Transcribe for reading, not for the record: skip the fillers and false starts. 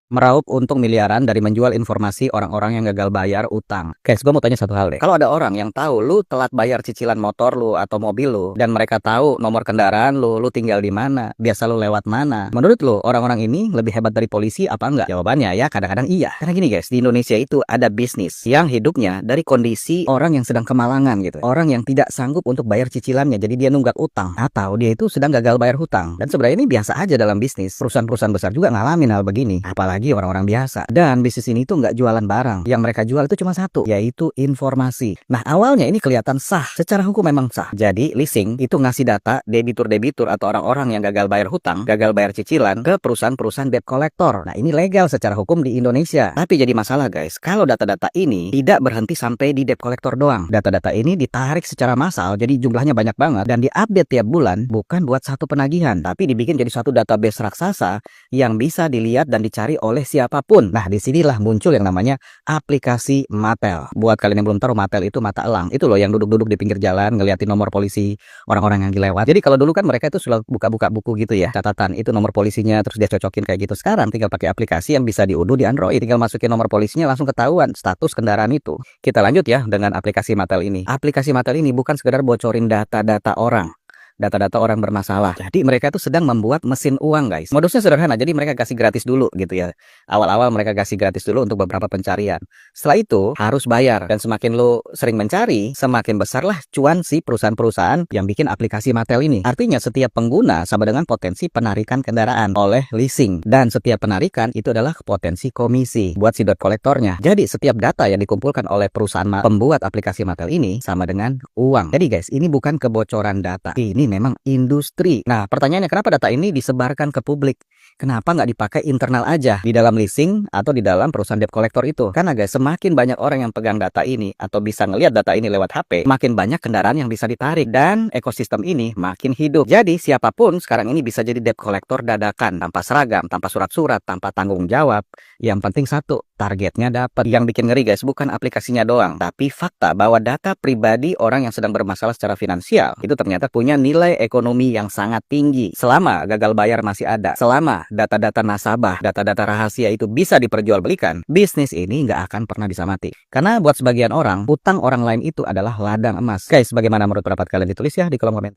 meraup untung miliaran dari menjual informasi orang-orang yang gagal bayar utang. Guys, gue mau tanya satu hal deh. Kalau ada orang yang tahu lu telat bayar cicilan motor lu atau mobil lu, dan mereka tahu nomor kendaraan lu, lu tinggal di mana, biasa lu lewat mana, menurut lu orang-orang ini lebih hebat dari polisi apa enggak? Jawabannya ya kadang-kadang iya. Karena gini guys, di Indonesia itu ada bisnis yang hidupnya dari kondisi orang yang sedang kemalangan gitu. Orang yang tidak sanggup untuk bayar cicilannya, jadi dia nunggak utang. Atau dia itu sedang gagal bayar hutang. Dan sebenarnya ini biasa aja dalam bisnis. Perusahaan-perusahaan besar juga ngalamin hal begini. Apalagi orang-orang biasa. Dan bisnis ini tuh nggak jualan barang. Yang mereka jual itu cuma satu, yaitu informasi. Nah, awalnya ini kelihatan sah. Secara hukum memang sah. Jadi, leasing itu ngasih data debitur-debitur atau orang-orang yang gagal bayar hutang, gagal bayar cicilan ke perusahaan-perusahaan debt collector. Nah, ini legal secara hukum di Indonesia. Tapi jadi masalah guys, kalau data-data ini tidak berhenti sampai di debt collector doang. Data-data ini ditarik secara massal, jadi jumlahnya banyak banget, dan diupdate tiap bulan, bukan buat satu penagihan, tapi dibikin jadi satu database raksasa yang bisa dilihat dan dicari oleh siapapun. Nah, disinilah muncul yang namanya aplikasi Matel. Buat kalian yang belum tahu, Matel itu mata elang. Itu loh yang duduk-duduk di pinggir jalan ngeliatin nomor polisi orang-orang yang lewat. Jadi kalau dulu kan mereka itu sudah buka-buka buku gitu ya, catatan itu nomor polisinya, terus dia cocokin kayak gitu. Sekarang tinggal pakai aplikasi yang bisa diunduh di Android, tinggal masukin nomor polisinya langsung ketahuan status kendaraan itu. Kita lanjut ya dengan aplikasi Matel ini. Aplikasi Matel ini bukan sekedar bocorin data-data orang, data-data orang bermasalah. Jadi mereka itu sedang membuat mesin uang guys. Modusnya sederhana, jadi mereka kasih gratis dulu gitu ya. Awal-awal mereka kasih gratis dulu untuk beberapa pencarian. Setelah itu harus bayar. Dan semakin lo sering mencari, semakin besarlah cuan si perusahaan-perusahaan yang bikin aplikasi Matel ini. Artinya setiap pengguna sama dengan potensi penarikan kendaraan oleh leasing. Dan setiap penarikan itu adalah potensi komisi buat si debt collectornya. Jadi setiap data yang dikumpulkan oleh perusahaan pembuat aplikasi Matel ini sama dengan uang. Jadi guys, ini bukan kebocoran data. Ini memang industri. Nah, pertanyaannya kenapa data ini disebarkan ke publik? Kenapa nggak dipakai internal aja di dalam leasing atau di dalam perusahaan debt collector itu? Karena guys, semakin banyak orang yang pegang data ini atau bisa ngelihat data ini lewat HP, makin banyak kendaraan yang bisa ditarik dan ekosistem ini makin hidup. Jadi siapapun sekarang ini bisa jadi debt collector dadakan, tanpa seragam, tanpa surat-surat, tanpa tanggung jawab. Yang penting satu, targetnya dapat. Yang bikin ngeri guys, bukan aplikasinya doang, tapi fakta bahwa data pribadi orang yang sedang bermasalah secara finansial itu ternyata punya nilai ekonomi yang sangat tinggi. Selama gagal bayar masih ada, selama data-data nasabah, data-data rahasia itu bisa diperjualbelikan, bisnis ini nggak akan pernah bisa mati. Karena buat sebagian orang, hutang orang lain itu adalah ladang emas. Guys, bagaimana menurut pendapat kalian? Ditulis ya di kolom komentar.